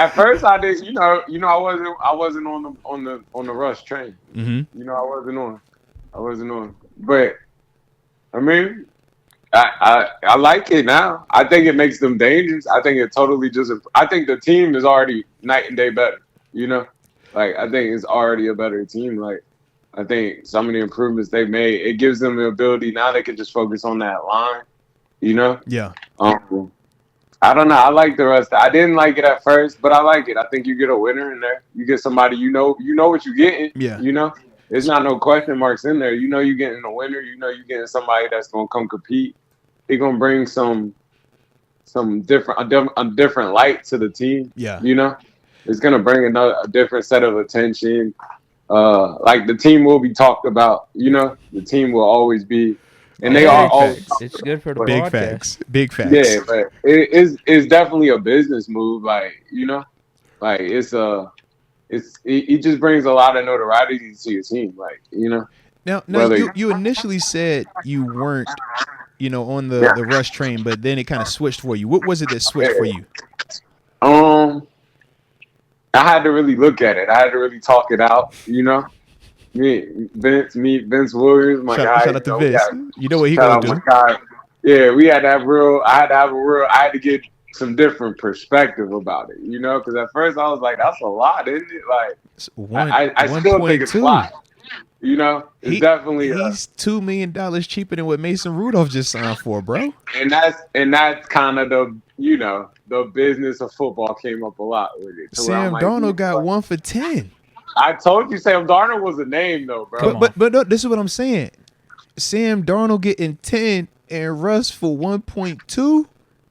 At first, I did. I wasn't on the Russ train. Mm-hmm. I wasn't on. But I mean, I like it now. I think it makes them dangerous. I think it totally just. I think the team is already night and day better. You know, like I think it's already a better team. Like I think some of the improvements they made, it gives them the ability now they can just focus on that line. You know, Yeah. um, I don't know. I like the rest. I didn't like it at first, but I like it. I think you get a winner in there. You get somebody you know what you're getting. Yeah. You know, there's not no question marks in there. You know you're getting a winner. You know you're getting somebody that's gonna come compete. They're gonna bring some a different light to the team. Yeah. You know, it's gonna bring a different set of attention. Like the team will be talked about. You know, the team will always be, and they Oh, are Yeah, big always facts. it's good for the but Big podcast. facts. Big facts. yeah, but it's definitely a business move. Like like it just brings a lot of notoriety to your team. Like Now whether you initially said you weren't, on the yeah, the rush train, but then it kind of switched for you. What was it that switched for yeah. you? um, I had to really look at it. I had to really talk it out. Vince Williams, my Shout guy. shout out to We Vince. got You know what he shout gonna out my do? guy. Yeah, we had to have real. I had to have a real. I had to get some different perspective about it. Because at first I was like, "That's a lot, isn't it?" Like, It's I one still think point it's a two. lot. It's He definitely he's $2 million cheaper than what Mason Rudolph just signed for, bro. and that's kind of the business of football came up a lot with it to where I'm Sam like, Darnold got 1 for 10. I told you Sam Darnold was a name though, bro. Come But on. but but no, this is what I'm saying. Sam Darnold getting 10 and Russ for 1.2.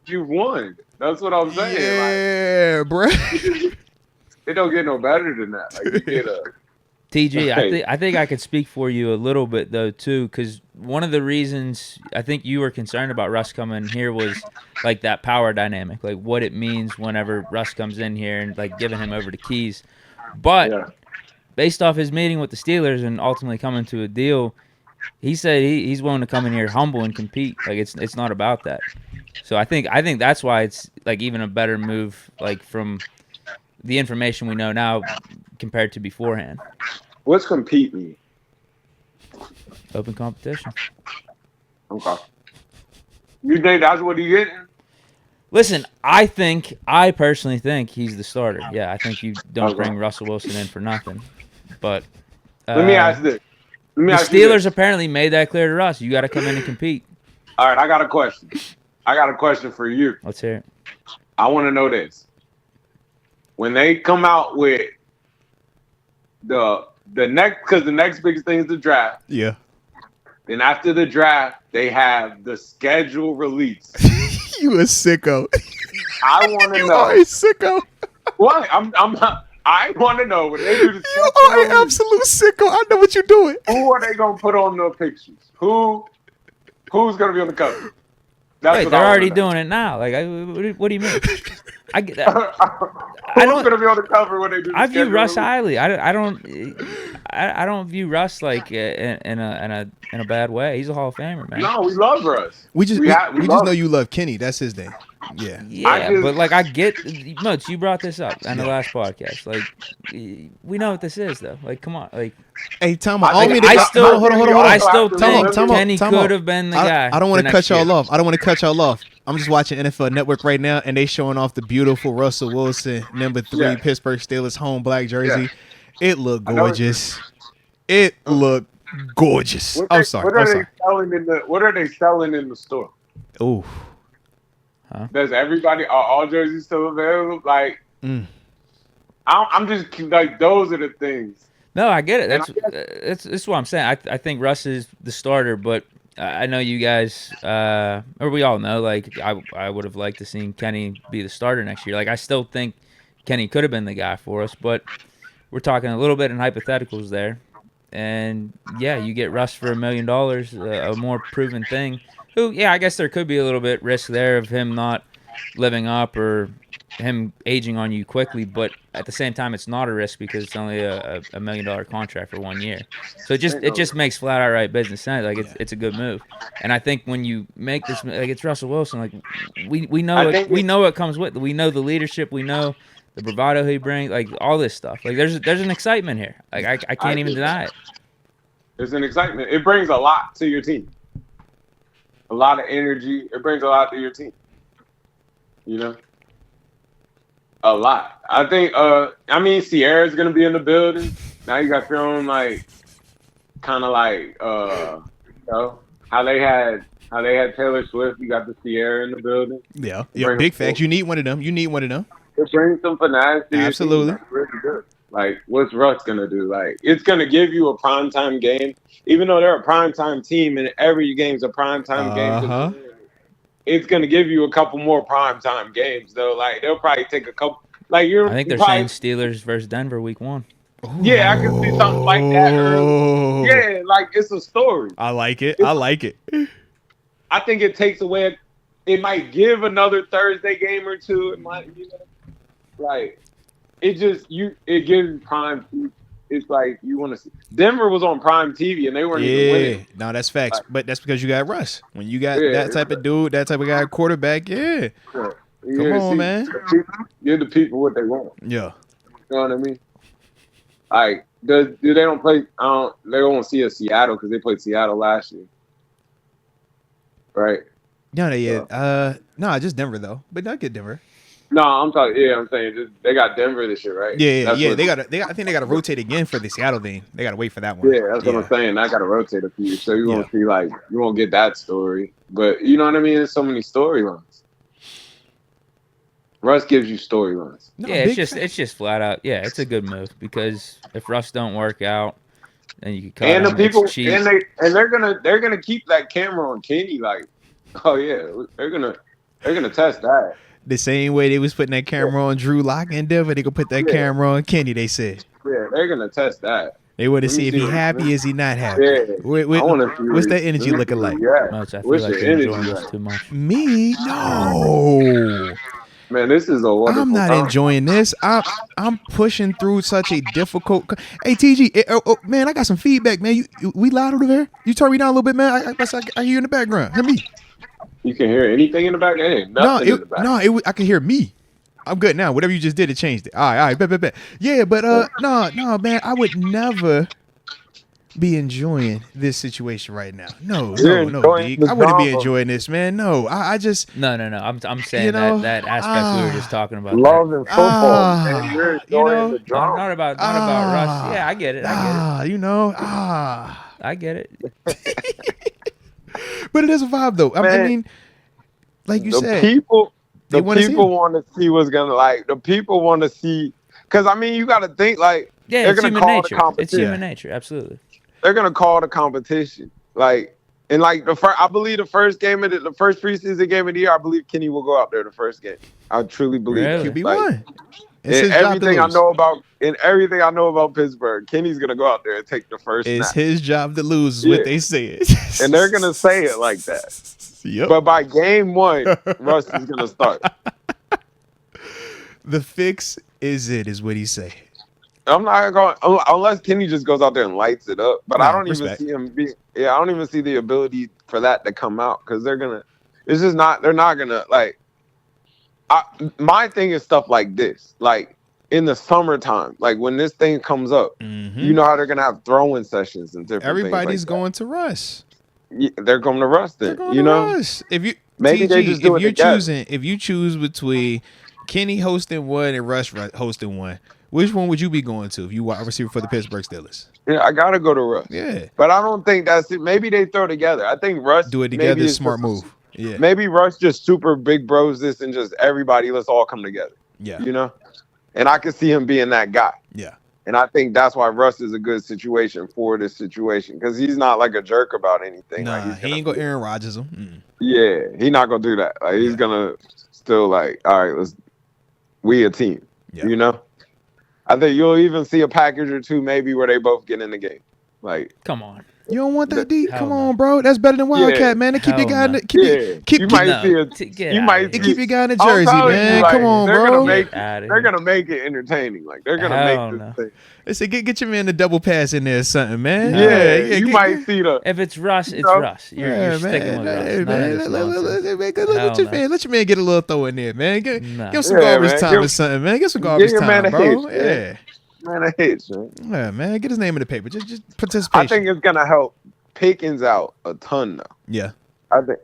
You won. That's what I'm saying. Yeah, bro. Like it don't get no better than that. Like you get a TG, like, I think I could speak for you a little bit though too, because one of the reasons I think you were concerned about Russ coming here was like that power dynamic, like what it means whenever Russ comes in here and like giving him over the keys. But yeah. based off his meeting with the Steelers and ultimately coming to a deal, he said he's willing to come in here humble and compete. Like it's not about that. So I think that's why it's like even a better move, like from the information we know now compared to beforehand. What's compete mean? Open competition. Okay. You think that's what he getting? Listen, I personally think he's the starter. Yeah, I think you don't Okay. bring Russell Wilson in for nothing. But Let me ask this. Let me the ask you Steelers this. apparently made that clear to Russ. You got to come in and compete. All right, I got a question. I got a question for you. Let's hear it. I want to know this. When they come out with the next, because the next biggest thing is the draft. Yeah. Then after the draft, they have the schedule release. You a sicko. I want to You are a know sicko. what I want to know when they do the You schedule are an release, absolute sicko. I know what you're doing. who are they gonna put on the pictures? Who's gonna be on the cover? That's Wait, what they're I wanna already know. doing it now. Like, what do you mean? I get that. Who's don't- gonna be on the cover when they do the I view schedule Russ release? highly. I don't view Russ like in a bad way. He's a Hall of Famer, man. No, we love Russ. We just love know him. you love Kenny. That's his name. Yeah. Yeah, just- but like I get, Moats, you brought this up on the last podcast. Like, we know what this is, though. Like, come on, like Hey, Tom, I think- I still, hold on. I still Time think out, time Kenny time out. could have been the guy. I don't want to for cut next y'all year. off. I don't want to cut y'all off. I'm just watching NFL Network right now, and they showing off the beautiful Russell Wilson #3 Yeah. Pittsburgh Steelers home black jersey. It looked I know gorgeous. It looked gorgeous. What I'm they- sorry. What are I'm they sorry. selling in the What are they selling in the store? Ooh. Does everybody are all jerseys still available? Like, Mm. I'm just like those are the things. No, I get it. And That's what I'm saying. I think Russ is the starter, but I know you guys, or we all know, like I would have liked to seen Kenny be the starter next year. Like I still think Kenny could have been the guy for us, but we're talking a little bit in hypotheticals there. And yeah, you get Russ for $1 million, a more proven thing. Who, yeah, I guess there could be a little bit risk there of him not living up or him aging on you quickly, but at the same time, it's not a risk because it's only a $1 million contract for 1 year. So it just makes flat out right business sense. Like it's a good move, and I think when you make this, like it's Russell Wilson, like we know I it, think we know what comes with it. We know the leadership, we know the bravado he brings, like all this stuff. Like there's an excitement here. Like I can't even deny it. There's an excitement. It brings a lot to your team. A lot of energy. It brings a lot to your team. You know? A lot. I think Sierra's gonna be in the building. Now you got your own how they had Taylor Swift, you got the Sierra in the building. Yeah. Big facts. You need one of them. It brings some finesse to your Absolutely. team. Like, really good. Like, what's Russ gonna do? Like, it's gonna give you a primetime game, even though they're a primetime team and every game's a primetime game. It's gonna give you a couple more primetime games though. Like, they'll probably take a couple. Like, I think they're saying Steelers versus Denver week 1. Yeah, I can see something like that early. Yeah, like it's a story. I like it. I think it takes away. It might give another Thursday game or two. It might, it gives prime. It's like you want to see. Denver was on prime TV and they weren't even winning. No, that's facts. But that's because you got Russ. When you got that type of dude, that type of guy, quarterback, Come on, man. Give the people what they want. Yeah. You know what I mean? Like, they don't play? They won't see a Seattle because they played Seattle last year, right? No, just Denver though. But not get Denver. No, I'm saying they got Denver this year, right? Yeah. I think they got to rotate again for the Seattle thing. They got to wait for that one. Yeah, that's what I'm saying. I got to rotate a few, so you won't see you won't get that story. But you know what I mean? There's so many storylines. Russ gives you storylines. No, it's just flat out. Yeah, it's a good move because if Russ don't work out, then you can cut him. The people they're gonna keep that camera on Kenny. Like, oh yeah, they're gonna test that. The same way they was putting that camera on Drew Lock in Denver, they gonna put that camera on Kenny. They said. Yeah, they're gonna test that. They want to see if he happy, is he not happy? Yeah. What's that energy looking like? Yeah. I feel like they're enjoying this too much. Me? No. Man, this is a wonderful I'm not enjoying this. I'm pushing through such a difficult. Hey, TG, man, I got some feedback, man. We loud over there? You turn me down a little bit, man. I hear you in the background. Hear me? You can hear anything in the background? Nothing in the background. I can hear me. I'm good now. Whatever you just did, it changed it. All right, bet. Yeah, but no, man, I would never be enjoying this situation right now. No, Deke. I wouldn't be enjoying this, man. No, I just no. I'm saying that aspect we were just talking about. Love and football. Man. You're enjoying the drama. Not about Russ. Yeah, I get it. I get it. But it is a vibe, though. I mean, like you said, the people want to see what's gonna the people want to see because I mean you got to think they're it's gonna human call nature. the competition. It's human nature, absolutely. They're gonna call the competition I believe the first preseason game of the year. I believe Kenny will go out there the first game. I truly believe really? QB1. Everything I know about Pittsburgh, Kenny's gonna go out there and take the first. It's snap. his job to lose, is what they said, and they're gonna say it like that. Yep. But by game 1, Russ is gonna start. The fix is what he said. I'm not going unless Kenny just goes out there and lights it up. But I don't even see him be. Yeah, I don't even see the ability for that to come out because they're gonna. It's just not. They're not gonna my thing is stuff like this, in the summertime, when this thing comes up, you know how they're gonna have throwing sessions and different. Everybody's things going to Russ. Yeah, they're going to Russ then. Russ. If you maybe they just do it together. If you choose between Kenny hosting one and Russ hosting one, which one would you be going to if you were a receiver for the Pittsburgh Steelers? Yeah, I gotta go to Russ. Yeah, but I don't think that's it. Maybe they throw together. I think Russ do it together. Is a smart move. Yeah, maybe Russ just super big bros this and just everybody. Let's all come together. Yeah, and I could see him being that guy. Yeah. And I think that's why Russ is a good situation for this situation because he's not a jerk about anything. Nah, he ain't gonna Aaron Rodgers him. Mm. Yeah, he's not gonna do that. He's gonna still all right, we a team. Yeah. I think you'll even see a package or two maybe where they both get in the game. Come on. You don't want that deep? Hell Come no. on, bro. That's better than Wildcat, man. They keep your Hell guy. no. You might see get you outta might here. They keep your guy in the I'm jersey, telling you, man. like, Come on, they're bro. gonna make Get outta they're here. gonna make it entertaining. Like they're gonna Hell make no. this thing. They say get your man the double pass in there or something, man. Yeah, you get- might see the. If it's Russ, it's know? Russ. You're sticking with Russ. Hey, None of man, this let nonsense. your Hell man, let your man get a little throw in there, man. Give No. him some Yeah, garbage man. time or something, man. Get some Give garbage your man time, a bro. hitch, man. Man, a hitch, man. Yeah, man. Get his name in the paper. Just I participation. think it's gonna help Pickens out a ton though. Yeah.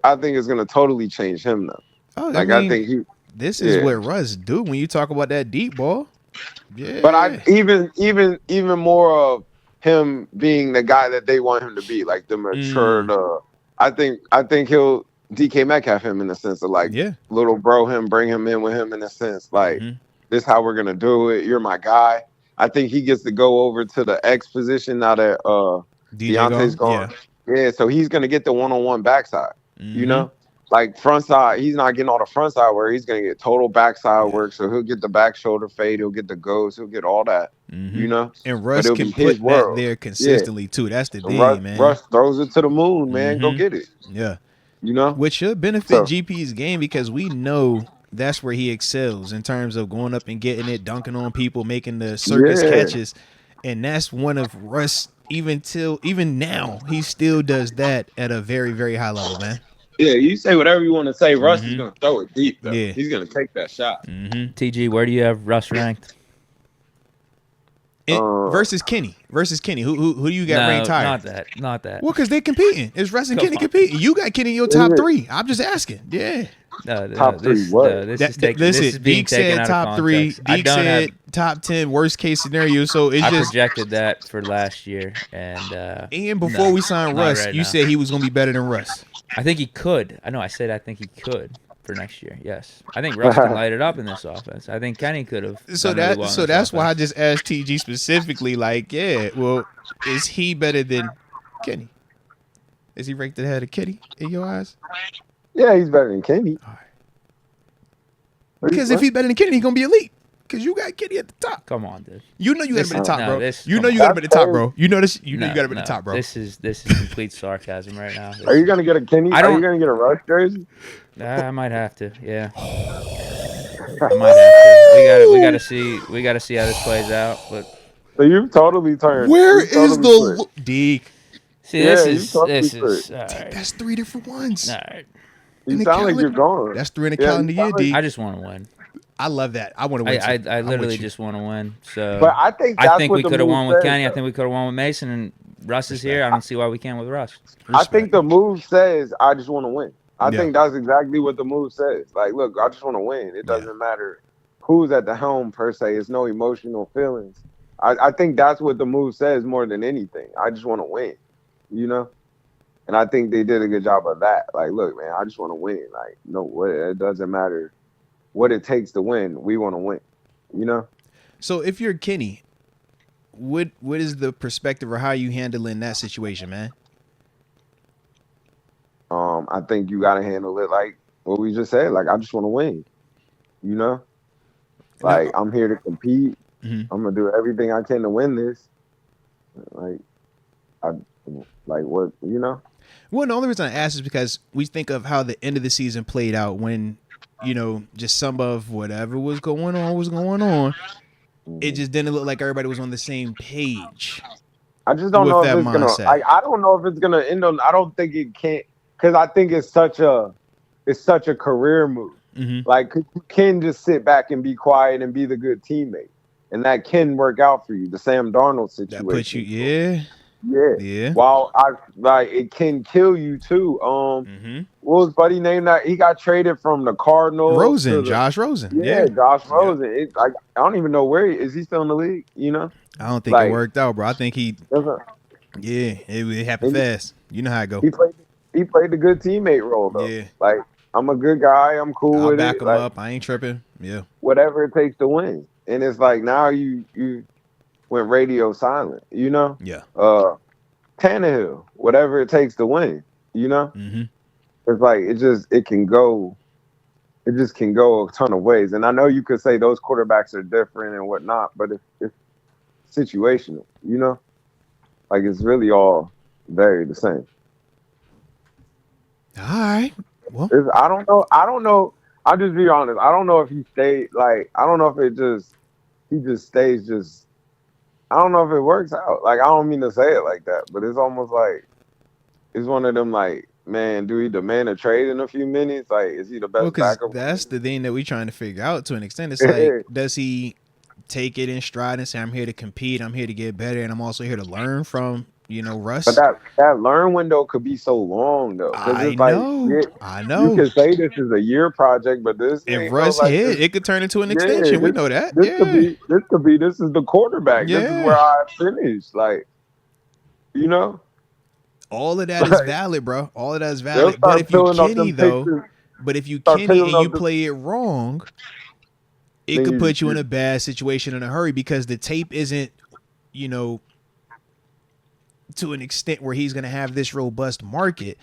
I think it's gonna totally change him though. Oh, Like I mean, think he. this is yeah. what Russ do when you talk about that deep ball. Yeah. But I even more of him being the guy that they want him to be, like the mature. I think he'll DK Metcalf him in the sense of like yeah. little bro him, bring him in with him in a sense like Mhm. this is how we're gonna do it. You're my guy. I think he gets to go over to the X position now that Deontay's gone. Yeah, so he's gonna get the one-on-one backside. You know, like front side, he's not getting all the front side work. He's gonna get total backside work. So he'll get the back shoulder fade. He'll get the goes. He'll get all that. You know, And Russ it'll can be his put that world. there consistently too. That's the thing, Russ, man. Russ throws it to the moon, man. Go get it. Yeah. You know, Which should benefit GP's game because we know that's where he excels in terms of going up and getting it, dunking on people, making the circus catches. And that's one of Russ, even now, he still does that at a very, very high level, man. Yeah, you say whatever you want to say. Russ is gonna throw it deep though. Yeah. He's gonna take that shot. TG, where do you have Russ ranked? Versus Kenny. Who do you got ranked higher? Not that. Well, because they're competing. It's Russ and Kenny competing. You got Kenny in your top three. I'm just asking. Yeah. Top three, what? This is being Deke taken said out top of three. context. I Deke don't said have. top 10 worst case scenario. So it's I just. projected that for last year, and Before we signed not Russ, right you now. said he was going to be better than Russ. I think he could. I said I think he could for next year. Yes, I think Russ can light it up in this offense. I think Kenny could have. So that's why I just asked TG specifically. Like, yeah, well, is he better than Kenny? Is he ranked ahead of Kenny in your eyes? Yeah, he's better than Kenny. All right. Because if he's better than Kenny, he's gonna be elite. Because you got Kenny at the top. Come on, dude. You know you got him at the top, no, bro. this- You know come you got him at the top, bro. You know this. You know you got him at No, the top, bro. This is complete sarcasm right now. Are you gonna get a Kenny? Are you gonna get a Russ jersey? I might have to. Yeah. I might have to. We gotta see how this plays out. But So you've totally turned. Where you've is totally the Deke? see, Yeah, this you is totally all right. That's three different ones. All right. You in the sound like you're calendar. going. That's three in a Yeah, calendar you year, sound like- Deke. I just want to win. I love that. I want to win. I I'm literally with you. just want to win. So But I think that's we what the could have move won with says, Kenny. I though. think we could have won with Mason, and Russ is here. I don't see why we can't with Russ. I think the move says, "I just want to win." I Yeah. think that's exactly what the move says. Like, look, I just want to win. It doesn't matter who's at the helm per se. It's no emotional feelings. I think that's what the move says more than anything. I just want to win, you know. And I think they did a good job of that. Like, look, man, I just want to win. Like, no, it doesn't matter what it takes to win. We want to win, you know. So if you're Kenny, what is the perspective or how you handling that situation, man? I think you got to handle it like what we just said. Like, I just want to win, you know? Like, I'm here to compete. I'm going to do everything I can to win this. Like, what, you know? Well, the only reason I ask is because we think of how the end of the season played out when, just some of whatever was going on. It just didn't look like everybody was on the same page. I just don't know if it's going mindset. to, I don't know if it's going to end on, I don't think it can't. Because I think it's such a career move. Like, you can just sit back and be quiet and be the good teammate, and that can work out for you. The Sam Darnold situation. That puts you, yeah. While it can kill you too. What was Buddy named that? He got traded from the Cardinals. Josh Rosen. Yeah, Josh Rosen. It's like I don't even know where is he still in the league. You know. I don't think it worked out, bro. I think it happened fast. You know how it go. He played the good teammate role though. Yeah. Like, I'm a good guy. I'm cool I'll with back it. him Like, up. I ain't tripping. Yeah. whatever it takes to win. And it's like now you went radio silent. You know. Yeah. Tannehill, whatever it takes to win. You know. It's like it just can go a ton of ways. And I know you could say those quarterbacks are different and whatnot, but it's situational. You know. Like it's really all very the same. All right. Well, I don't know. I don't know. I'll just be honest. I don't know if he stayed. Like, I don't know if he just stays. Just I don't know if it works out. Like, I don't mean to say it like that, but it's almost like it's one of them. Like, man, do he demand a trade in a few minutes? Like, is he the best because backup? that's the thing that we're trying to figure out to an extent. It's like, does he take it in stride and say, I'm here to compete, I'm here to get better, and I'm also here to learn from, Russ? But that learn window could be so long though, because I it's like know. I you know. can say this is a year project, but this If ain't no Russ like hit, this. it could turn into an Yeah, extension. We know that. this could Yeah. be this is the quarterback. This is Yeah. where I finish. Like, you know, all of that is valid, bro. All of that is valid. But if you Kenny and you play it wrong, it could put you in a bad situation in a hurry because the tape isn't, to an extent where he's going to have this robust market.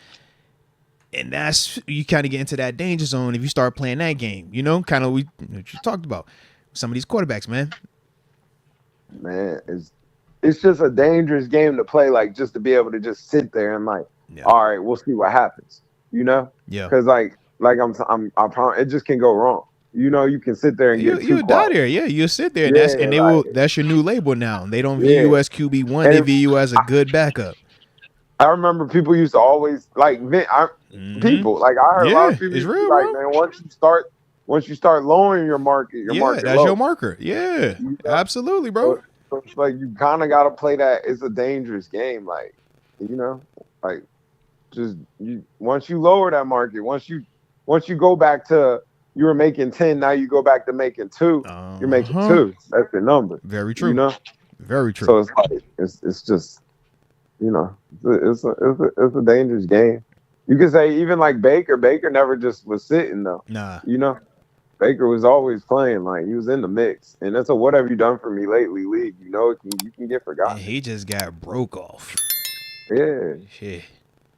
And that's, you kind of get into that danger zone if you start playing that game, kind of what you talked about. Some of these quarterbacks, man. Man, it's just a dangerous game to play, like just to be able to just sit there and like, all right, we'll see what happens, Yeah. Because like I promise, it just can go wrong. You can sit there and get too quiet. There, yeah. You'll sit there, and that's your new label now. They don't view you as QB1; they view you as a good backup. I remember people used to always people like I heard a lot of people it's real, like, bro. man, once you start lowering your market, market that's low. your marker. Yeah, absolutely, bro. So it's like you kind of got to play that. It's a dangerous game, like like just once you lower that market, once you go back to you were making 10, now you go back to making 2. You're making 2. That's the number. Very true. Very true. So it's like it's just it's a dangerous game. You could say even like Baker never just was sitting though. Nah. Baker was always playing, like he was in the mix. And that's a what have you done for me lately league. You can get forgotten. And he just got broke off. Yeah. Shit.